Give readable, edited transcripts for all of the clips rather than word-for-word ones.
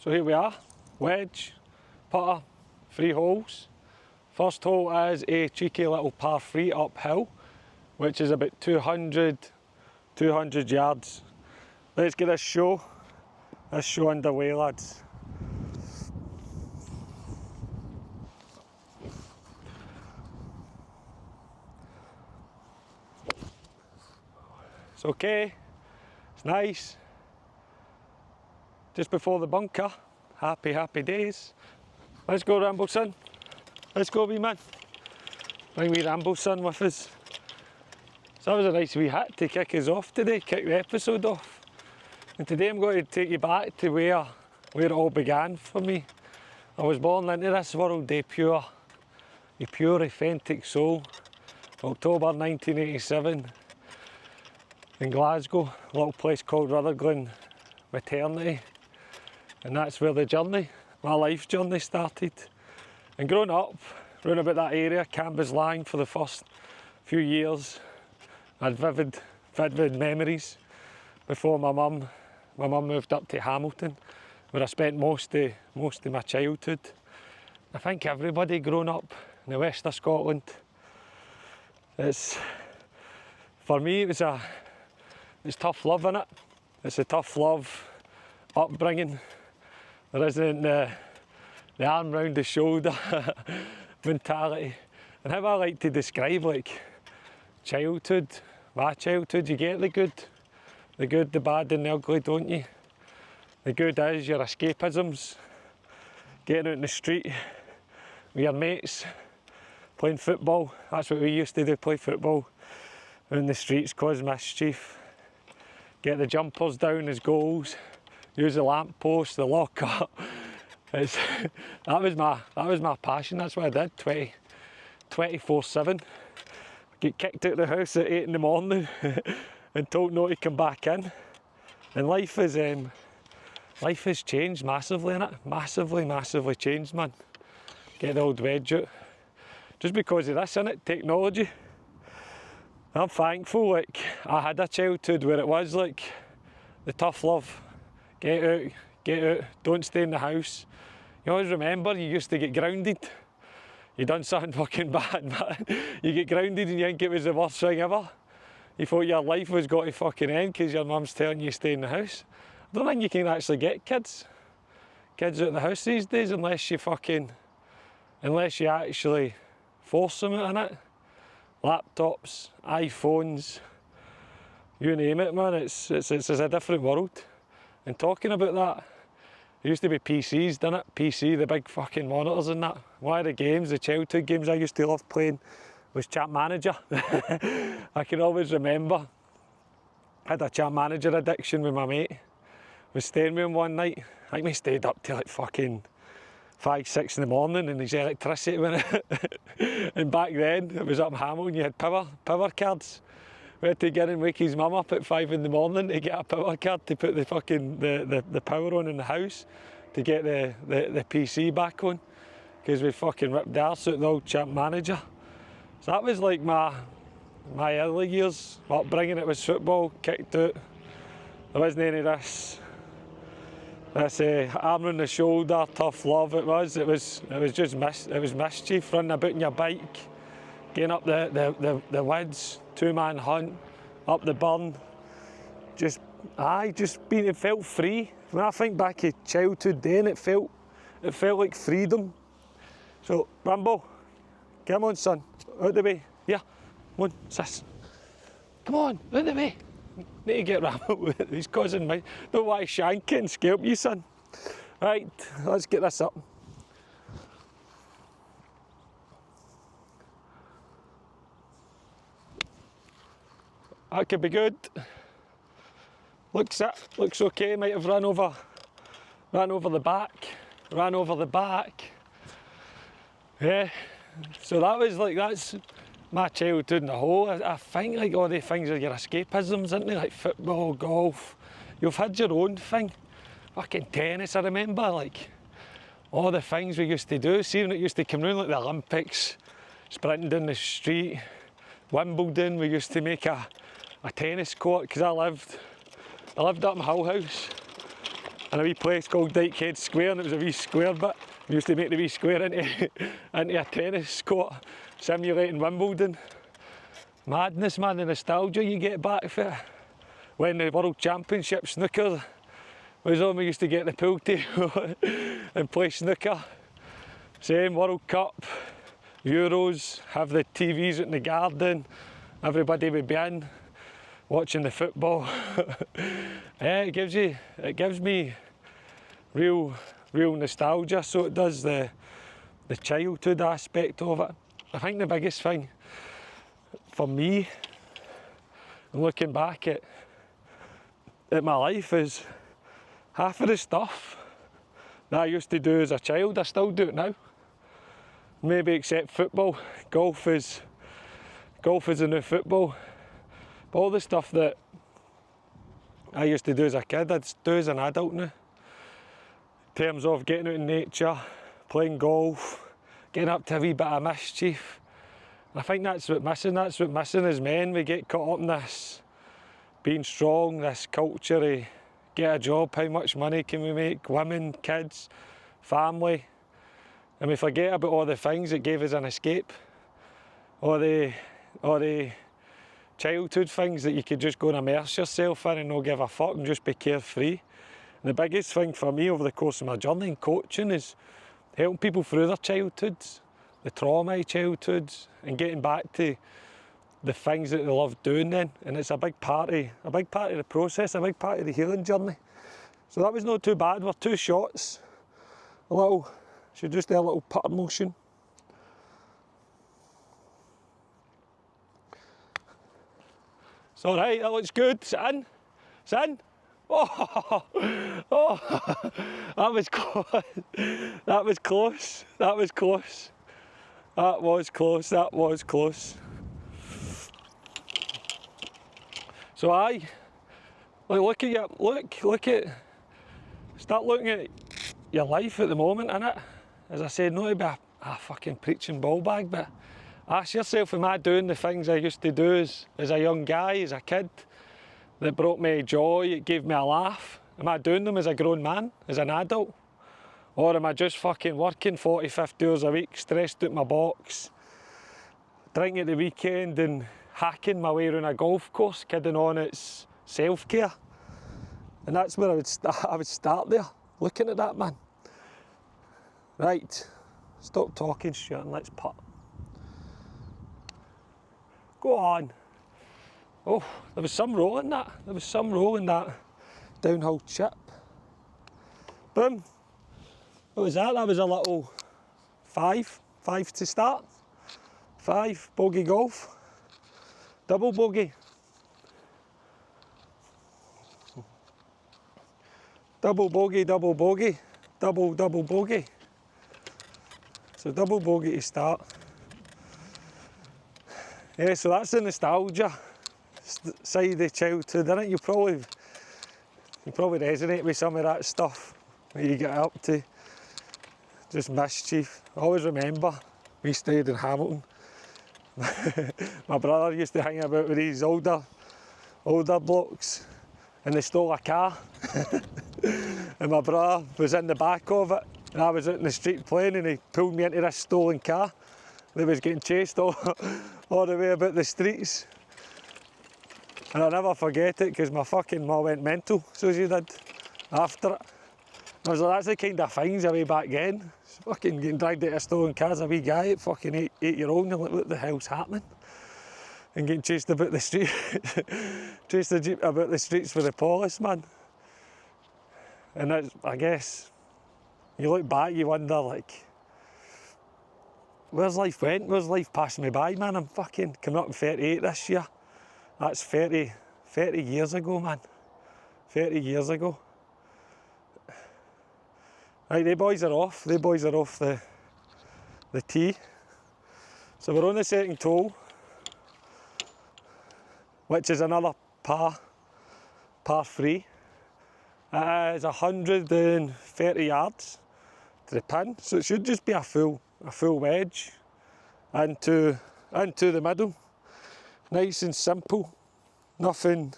So here we are, wedge, putter, 3 holes. First hole is a cheeky little par 3 uphill, which is about 200 yards. Let's get this show underway, lads. It's okay, it's nice. Just before the bunker, happy days. Let's go, Rambo son. Let's go, wee man. Bring wee Rambo son with us. So that was a nice wee hit to kick us off today, kick the episode off. And today I'm going to take you back to where it all began for me. I was born into this world, a pure authentic soul. October 1987 in Glasgow, a little place called Rouken Glen Maternity. And that's where the journey, my life journey started. And growing up, round about that area, Cambuslang for the first few years, I had vivid memories before my mum moved up to Hamilton, where I spent most of my childhood. I think everybody growing up in the west of Scotland, for me it's tough love, innit? It's a tough love upbringing. There isn't the arm round the shoulder mentality. And how I like to describe like childhood, my childhood, you get the good, the bad and the ugly, don't you? The good is your escapisms, getting out in the street with your mates, playing football. That's what we used to do, play football in the streets, cause mischief. Get the jumpers down as goals, use the lamp post, the locker. That was my passion. That's what I did 24/7. Get kicked out of the house at 8 in the morning and told not to come back in. And life has changed massively, innit? Massively changed, man. Get the old wedge out. Just because of this, innit? Technology. I'm thankful, like, I had a childhood where it was like the tough love. Get out, don't stay in the house. You always remember you used to get grounded. You done something fucking bad, man. You get grounded and you think it was the worst thing ever. You thought your life was going to fucking end because your mum's telling you to stay in the house. I don't think you can actually get kids out of the house these days unless you actually force them out, innit? Laptops, iPhones, you name it, man. It's a different world. And talking about that, there used to be PCs, didn't it? PC, the big fucking monitors and that. One of the games, the childhood games I used to love playing was Champ Manager. I can always remember, I had a Champ Manager addiction with my mate. Was staying with him one night. I think we stayed up till like fucking 5, 6 in the morning and his electricity went out. And back then, it was up in Hamilton, you had power cards. We had to get and wake his mum up at 5 in the morning to get a power card to put the fucking the power on in the house to get the PC back on, because we fucking ripped the arse out the old Champ Manager. So that was like my early years upbringing. It was football, kicked out. There wasn't any of this arm on the shoulder, tough love. It was just mischief, running about on your bike, getting up the woods, 2-man hunt, up the burn. It felt free. When I think back to childhood then, it felt like freedom. So Rambo, come on son, out the way. Here, come on, sis. Come on, out the way. Need to get Rambo. He's causing me. Don't want to shank it and scalp you, son. Right, let's get this up. That could be good. Looks okay. Might have ran over the back. Yeah. So that's my childhood in the whole. I think like all the things are your escapisms, isn't they? Like football, golf. You've had your own thing. Fucking tennis, I remember, like all the things we used to do. See when it used to come round, like the Olympics, sprinting down the street. Wimbledon, we used to make a tennis court, because I lived up in Hull House. in a wee place called Dykehead Square, and it was a wee square bit. We used to make the wee square into, into a tennis court, simulating Wimbledon. Madness, man, the nostalgia you get back for it. When the World Championship snooker was on, we used to get the pool table and play snooker. Same, World Cup, Euros, have the TVs in the garden, everybody would be in, watching the football. Yeah, it gives me real nostalgia, so it does, the childhood aspect of it. I think the biggest thing for me, looking back at my life, is half of the stuff that I used to do as a child, I still do it now. Maybe except football. Golf is the new football. But all the stuff that I used to do as a kid, I'd do as an adult now. In terms of getting out in nature, playing golf, getting up to a wee bit of mischief. I think that's what's missing as men. We get caught up in this being strong, this culture of get a job, how much money can we make, women, kids, family. And we forget about all the things that gave us an escape. All the childhood things that you could just go and immerse yourself in and not give a fuck and just be carefree. And the biggest thing for me over the course of my journey in coaching is helping people through their childhoods, the trauma of childhoods, and getting back to the things that they love doing then. And it's a big part of the process, a big part of the healing journey. So that was not too bad. We're 2 shots, should just do a little putter motion. It's all right, that looks good. Sit in. Oh, that was close. That was close. So start looking at your life at the moment, innit? As I said, not to be a fucking preaching ball bag, but ask yourself, am I doing the things I used to do as a young guy, as a kid, that brought me joy, it gave me a laugh? Am I doing them as a grown man, as an adult? Or am I just fucking working 40, 50 hours a week, stressed out my box, drinking at the weekend and hacking my way around a golf course, kidding on it's self-care? And that's where I would start there, looking at that, man. Right, stop talking, Stuart, and let's putt. Go on. Oh, there was some roll in that. Downhill chip. Boom. What was that? That was a little 5 to start. 5, bogey golf. Double bogey. Double bogey, double bogey. Double bogey. So double bogey to start. Yeah, so that's the nostalgia side of the childhood, isn't it? You probably resonate with some of that stuff that you get up to. Just mischief. I always remember we stayed in Hamilton. My brother used to hang about with these older blokes, and they stole a car. And my brother was in the back of it, and I was out in the street playing, and he pulled me into this stolen car. They was getting chased all the way about the streets. And I'll never forget it, because my fucking ma went mental, so she did, after it. I was like, that's the kind of things way back then. Fucking getting dragged out of stolen cars, a wee guy at fucking 8-year-old, and you're like, what the hell's happening? And getting chased about the street, chased the jeep about the streets with the police, man. And that's, I guess, you look back, you wonder, like, where's life went? Where's life passing me by, man? I'm fucking coming up in 38 this year. That's 30 years ago, man. 30 years ago. Right, they boys are off the tee. So we're on the second hole, which is another par 3. It is 130 yards to the pin, so it should just be a full wedge into the middle. Nice and simple, nothing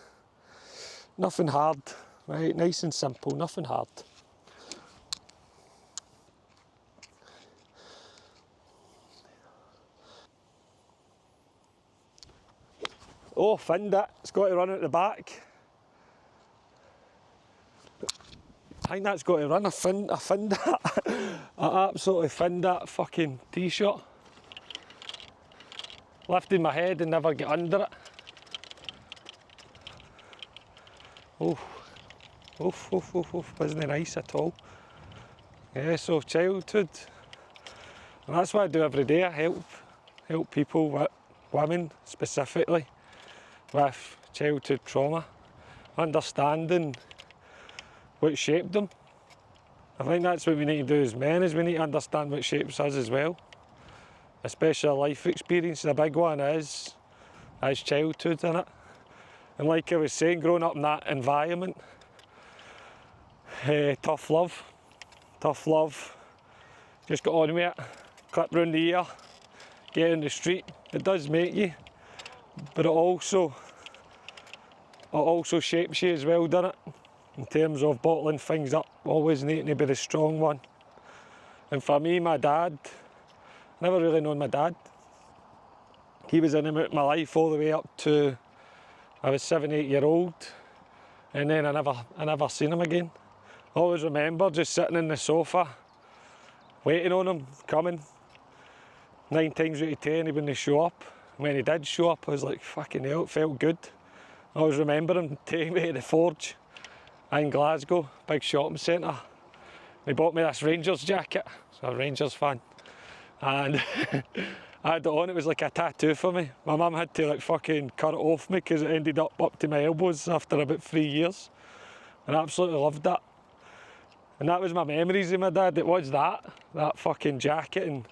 hard right, nice and simple, nothing hard. Oh, finned it, it's got to run at the back. I think that's got to run, I finned that. I absolutely finned that fucking tee shot. Lifted my head and never get under it. Oof, wasn't nice at all. Yeah, so childhood, and that's what I do every day. I help people, women specifically, with childhood trauma, understanding what shaped them. I think that's what we need to do as men, is we need to understand what shapes us as well. Especially life experience, the big one is childhood, innit? And like I was saying, growing up in that environment, tough love, just got on with it, clip round the ear, get in the street. It does make you, but it also shapes you as well, doesn't it? In terms of bottling things up, always needing to be the strong one. And for me, my dad, never really known my dad. He was in and out of my life all the way up to I was 7, 8 year old, and then I never seen him again. I always remember just sitting in the sofa, waiting on him, coming. 9 times out of 10 he wouldn't show up. When he did show up, I was like, fucking hell, it felt good. I always remember him taking me to the Forge in Glasgow, big shopping centre. He bought me this Rangers jacket, so I'm a Rangers fan. And I had it on, it was like a tattoo for me. My mum had to like fucking cut it off me because it ended up to my elbows after about 3 years. And I absolutely loved that. And that was my memories of my dad, it was that fucking jacket and,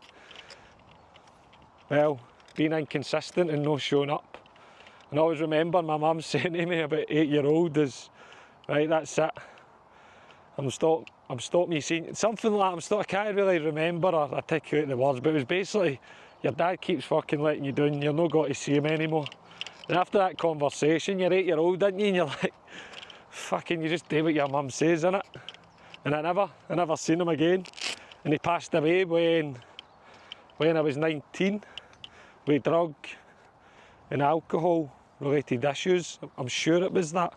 well, being inconsistent and no showing up. And I always remember my mum saying to me about 8 year old is, right, that's it. I'm stopping you seeing something like that. I can't really remember or articulate the words, but it was basically your dad keeps fucking letting you down, you're not going to see him anymore. And after that conversation, you're 8 year old, didn't you? And you're like, fucking, you just do what your mum says, innit? And I never seen him again. And he passed away when I was 19 with drug and alcohol related issues. I'm sure it was that.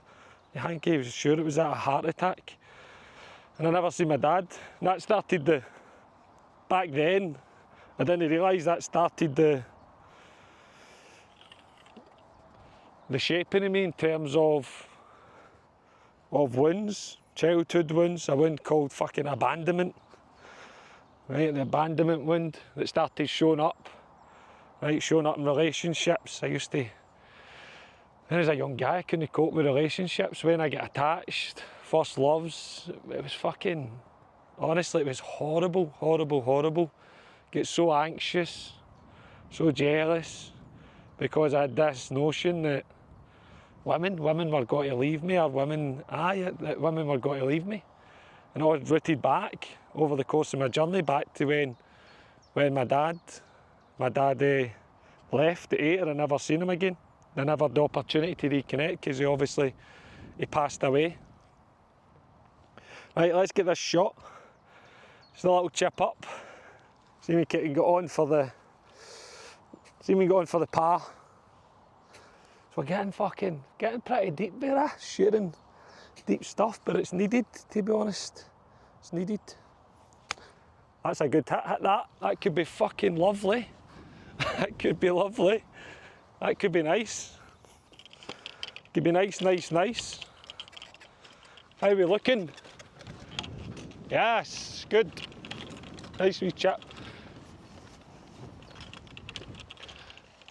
I think he was sure it was that, a heart attack. And I never seen my dad. And that started back then, I didn't realise that started the shaping of me in terms of wounds, childhood wounds. A wound called fucking abandonment. Right, the abandonment wound that started showing up. Right, showing up in relationships. When I was a young guy, I couldn't cope with relationships. When I get attached, first loves, it was fucking, honestly, it was horrible. Get so anxious, so jealous, because I had this notion that women were going to leave me, or that women were going to leave me. And I was rooted back over the course of my journey, back to when my dad left at 8 and I never seen him again. I never had the opportunity to reconnect because he passed away. Right, let's get this shot. Just a little chip up. See me getting on for the par. So we're getting pretty deep there, sharing deep stuff, but it's needed, to be honest. It's needed. That's a good hit that. That could be fucking lovely. That could be lovely. That could be nice. Could be nice. How are we looking? Yes, good. Nice wee chip.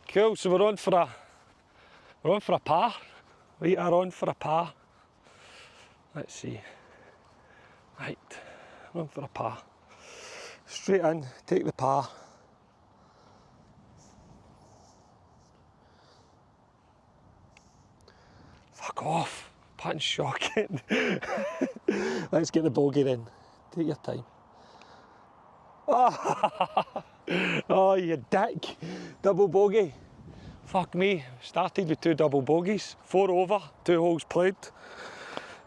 Cool, so we're on for a par. We are on for a par. Let's see. Right, we're on for a par. Straight in, take the par. Fuck off, putting's shocking. Let's get the bogey then. Take your time. Oh, you dick. Double bogey. Fuck me. Started with 2 double bogeys. 4 over, 2 holes played.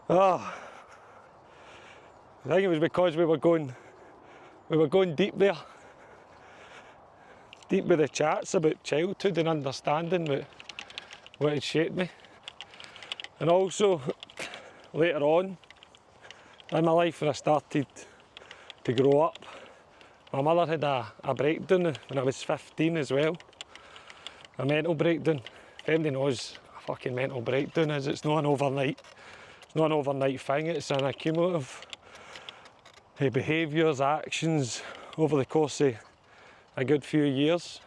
Oh, I think it was because we were going deep there. Deep with the chats about childhood and understanding what had shaped me. And also, later on in my life when I started to grow up, my mother had a breakdown when I was 15 as well. A mental breakdown. If anybody knows a fucking mental breakdown is, it's not an overnight thing, it's an accumulative behaviours, actions over the course of a good few years.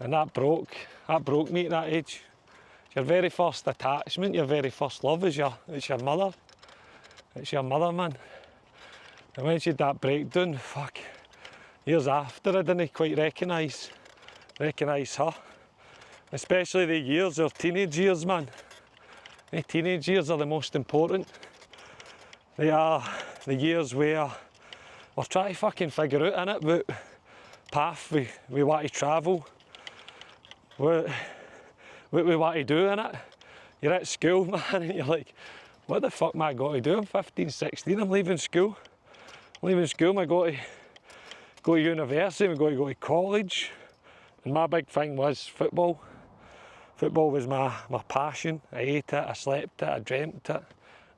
And that broke me at that age. Your very first attachment, your very first love is it's your mother. It's your mother, man. And when she had that breakdown, fuck, years after I didn't quite recognise her. Especially the years, our teenage years, man. The teenage years are the most important. They are the years where we're trying to fucking figure out in it what path we want to travel, what we want to do in it. You're at school, man, and you're like, what the fuck am I going to do? I'm 15, 16, I'm leaving school. I got to go to university, I got to go to college. And my big thing was football. Football was my passion. I ate it, I slept it, I dreamt it.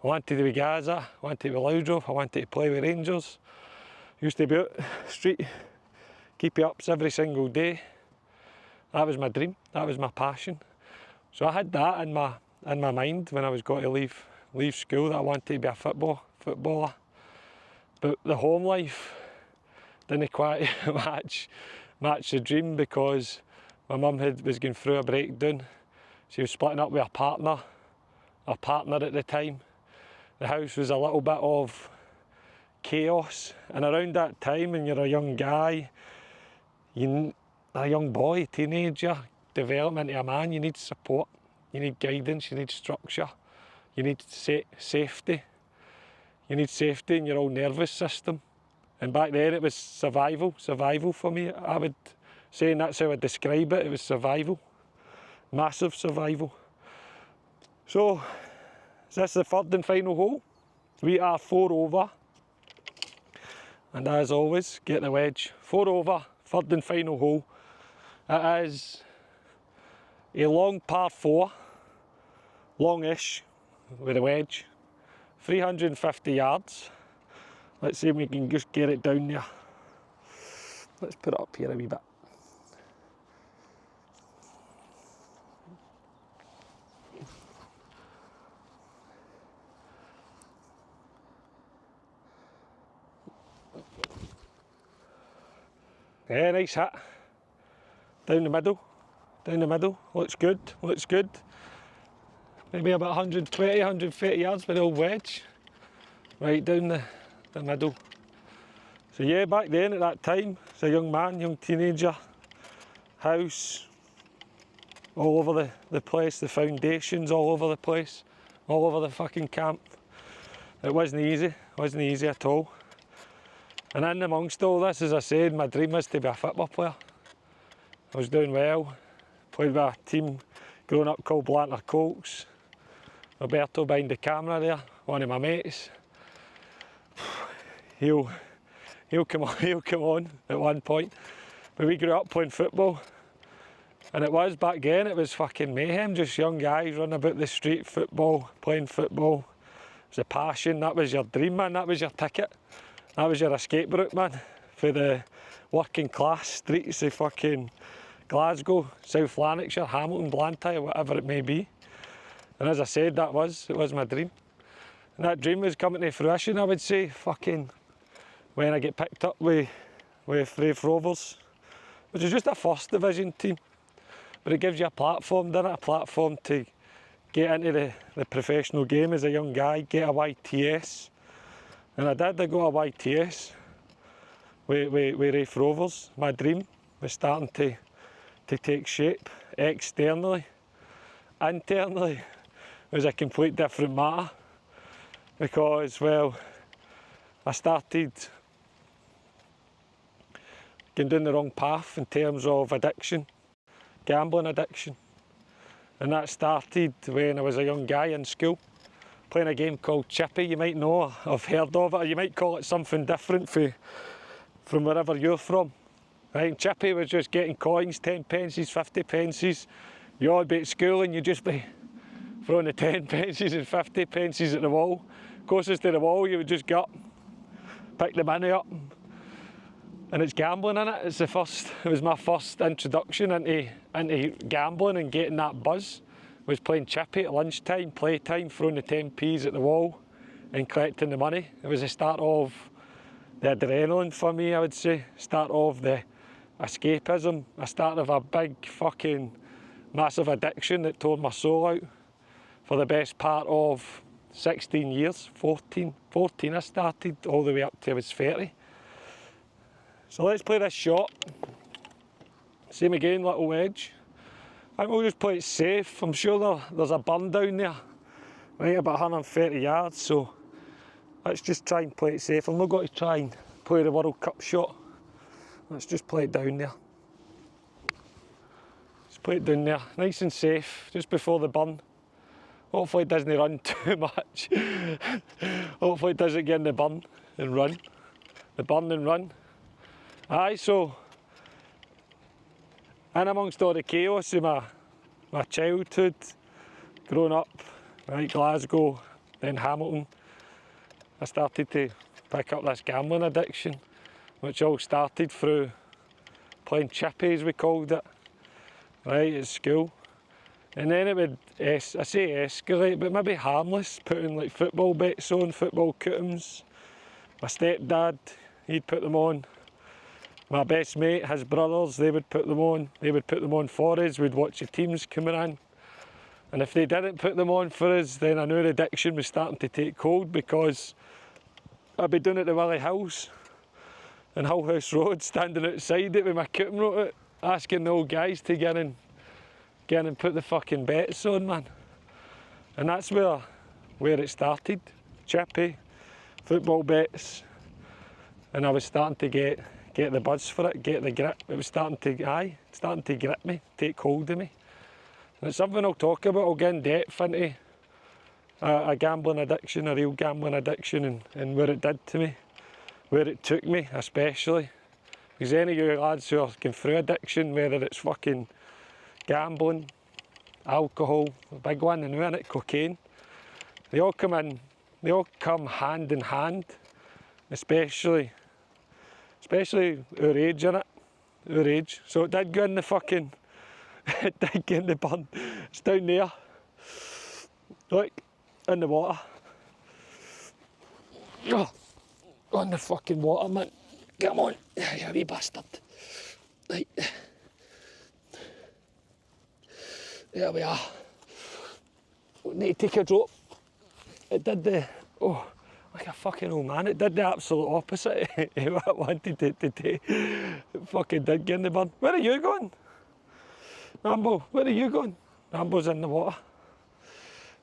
I wanted to be Gaza, I wanted to be Loudrop, I wanted to play with Rangers. Used to be out street, keepy ups every single day. That was my dream, that was my passion. So I had that in my mind when I was going to leave school, that I wanted to be a footballer. But the home life didn't quite match the dream, because my mum was going through a breakdown. She was splitting up with her partner at the time. The house was a little bit of chaos, and around that time when you're a young guy, a young boy, teenager, development of a man, you need support, you need guidance, you need structure, you need safety. You need safety in your own nervous system. And back then it was survival for me. I would say, and that's how I describe it, it was survival. Massive survival. So, this is the third and final hole. We are 4 over. And as always, get the wedge. 4 over, third and final hole. It is a long par 4, longish, with a wedge. 350 yards. Let's see if we can just get it down there. Let's put it up here a wee bit. Yeah, nice hit. Down the middle. Looks good. Maybe about 120, 130 yards with the old wedge. Right down the middle. So yeah, back then at that time, as a young man, young teenager, house, all over the place, the foundations all over the place, all over the fucking camp. It wasn't easy at all. And in amongst all this, as I said, my dream was to be a football player. I was doing well, played with a team growing up called Blantyre Colts. Roberto behind the camera there, one of my mates. He'll come on at one point. But we grew up playing football. And it was, back then, it was fucking mayhem, just young guys running about the street, playing football. It was a passion, that was your dream, man, that was your ticket. That was your escape route, man, for the working class streets of fucking Glasgow, South Lanarkshire, Hamilton, Blantyre, whatever it may be. And as I said, it was my dream. And that dream was coming to fruition, I would say, fucking, when I get picked up with Raith Rovers, which is just a first division team. But it gives you a platform, doesn't it? A platform to get into the professional game as a young guy, get a YTS. And I got a YTS with Raith Rovers. My dream was starting to take shape externally. Internally, it was a complete different matter, because, well, I started going down the wrong path in terms of addiction, gambling addiction. And that started when I was a young guy in school. playing a game called Chippy. You might know, I've heard of it, or you might call it something different from wherever you're from. Right, and Chippy was just getting coins, 10 pences, 50 pences. You all be at school and you'd just be throwing the 10 pences and 50 pences at the wall. Closest to the wall, you would just get up, pick the money up, and it's gambling in it. It was my first introduction into gambling and getting that buzz. Was playing Chippy at lunchtime, playtime, throwing the 10p's at the wall and collecting the money. It was the start of the adrenaline for me, I would say. Start of the escapism. A start of a big fucking massive addiction that tore my soul out for the best part of 16 years, 14 I started, all the way up to I was 30. So let's play this shot. Same again, little wedge. I think we'll just play it safe. I'm sure there's a burn down there, right, about 130 yards, so let's just try and play it safe. I'm not going to try and play the World Cup shot. Let's just play it down there. Just play it down there, nice and safe, just before the burn. Hopefully it doesn't run too much. Hopefully it doesn't get in the burn and run. The burn and run. Aye, so, in amongst all the chaos of my childhood, growing up, right, Glasgow, then Hamilton, I started to pick up this gambling addiction, which all started through playing Chippy, as we called it, right, at school. And then it would, I say escalate, but maybe harmless, putting like football bets on, football cuttings. My stepdad, he'd put them on. My best mate, his brothers, they would put them on. They would put them on for us, we'd watch the teams coming in. And if they didn't put them on for us, then I knew the addiction was starting to take hold, because I'd be doing it at the Willie Hills and Hull House Road, standing outside it with my cutting rope out, asking the old guys to get in and put the fucking bets on, man. And that's where it started. Chippy, football bets, and I was starting to get the buzz for it, get the grip. It was starting to grip me, take hold of me. And it's something I'll talk about. I'll get in depth into a gambling addiction, a real gambling addiction, and what it did to me, where it took me especially. Because any of you lads who are going through addiction, whether it's fucking gambling, alcohol, a big one, and in it, cocaine, they all come hand in hand, especially our age, innit? Our age. So it did go in the fucking, it did go in the bun. It's down there. Look, in the water. Oh, on the fucking water, man. Come on, you wee bastard. Right. There we are. We need to take a drop. It did like a fucking old man, it did the absolute opposite of what I wanted it to do. It fucking did get in the burn. Where are you going? Rambo, where are you going? Rambo's in the water.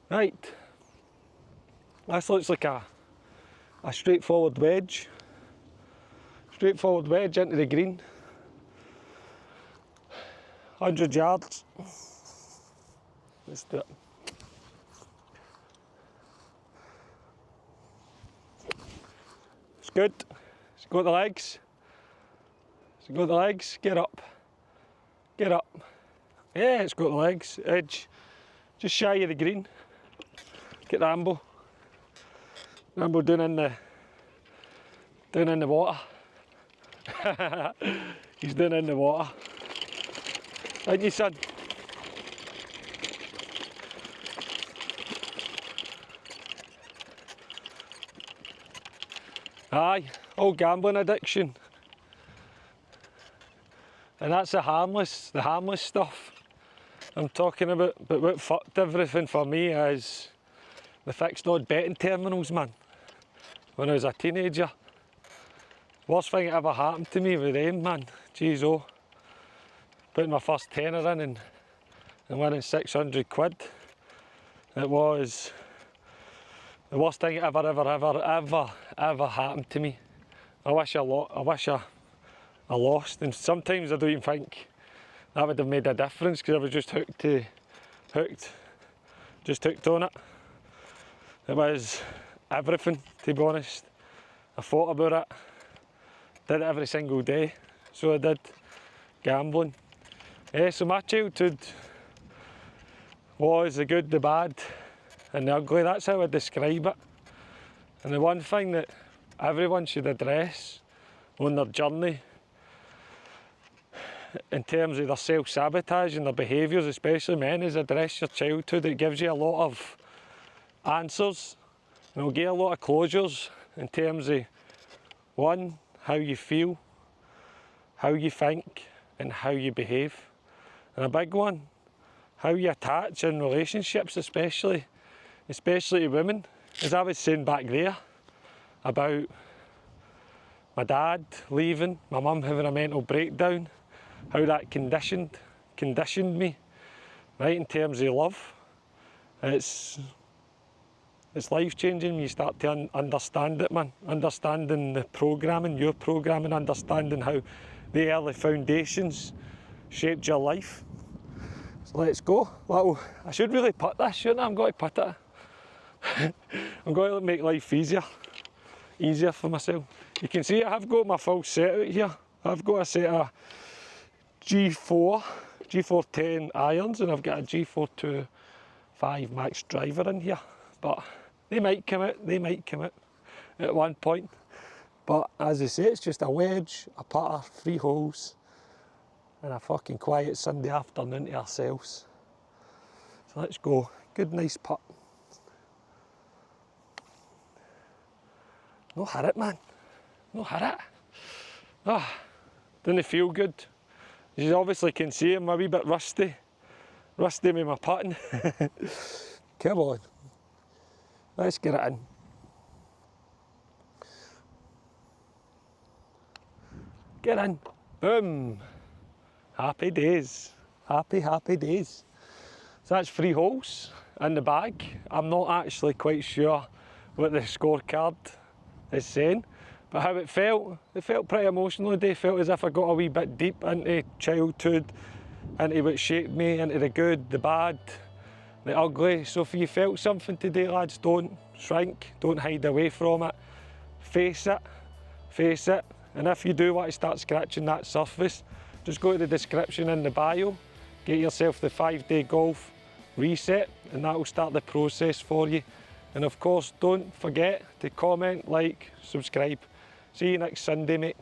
Right. This looks like a straightforward wedge. Straightforward wedge into the green. 100 yards. Let's do it. It's good. It's got the legs. It's got the legs. Get up. Get up. Yeah, it's got the legs. Edge. Just shy of the green. Get Rambo. Rambo down in the water. He's down in the water. Ain't you, son? Aye, all gambling addiction. And that's the harmless stuff I'm talking about. But what fucked everything for me is the fixed odd betting terminals, man. When I was a teenager. Worst thing that ever happened to me with them, man. Jeez, oh. Putting my first tenner in and winning 600 quid. It was the worst thing that ever happened to me. I wish I lost, and sometimes I don't even think that would have made a difference, because I was just hooked on it. It was everything, to be honest. I thought about it, did it every single day, so I did. Gambling. So my childhood was the good, the bad and the ugly. That's how I describe it. And the one thing that everyone should address on their journey in terms of their self-sabotage and their behaviours, especially men, is address your childhood. It gives you a lot of answers and it'll give you a lot of closures in terms of, one, how you feel, how you think and how you behave. And a big one, how you attach in relationships, especially to women. As I was saying back there about my dad leaving, my mum having a mental breakdown, how that conditioned me, right, in terms of love. It's life-changing when you start to understand it, man. Understanding the programming, your programming, understanding how the early foundations shaped your life. So let's go. I should really putt this, shouldn't I? I'm going to putt it. I'm going to make life easier for myself. You can see I have got my full set out here. I've got a set of G410 irons and I've got a G425 max driver in here. But they might come out at one point. But as I say, it's just a wedge, a putter, 3 holes, and a fucking quiet Sunday afternoon to ourselves. So let's go. Good, nice putt. No hit it, man. No hit it. Didn't feel good. As you obviously can see, I'm a wee bit rusty. Rusty with my putting. Come on. Let's get it in. Get in. Boom. Happy days. Happy days. So that's 3 holes in the bag. I'm not actually quite sure what the scorecard is saying, but how it felt pretty emotional today. Felt as if I got a wee bit deep into childhood, into what shaped me, into the good, the bad, the ugly. So if you felt something today, lads, don't shrink, don't hide away from it. Face it. And if you do want to start scratching that surface, just go to the description in the bio, get yourself the 5-day golf reset, and that will start the process for you. And of course, don't forget to comment, like, subscribe. See you next Sunday, mate.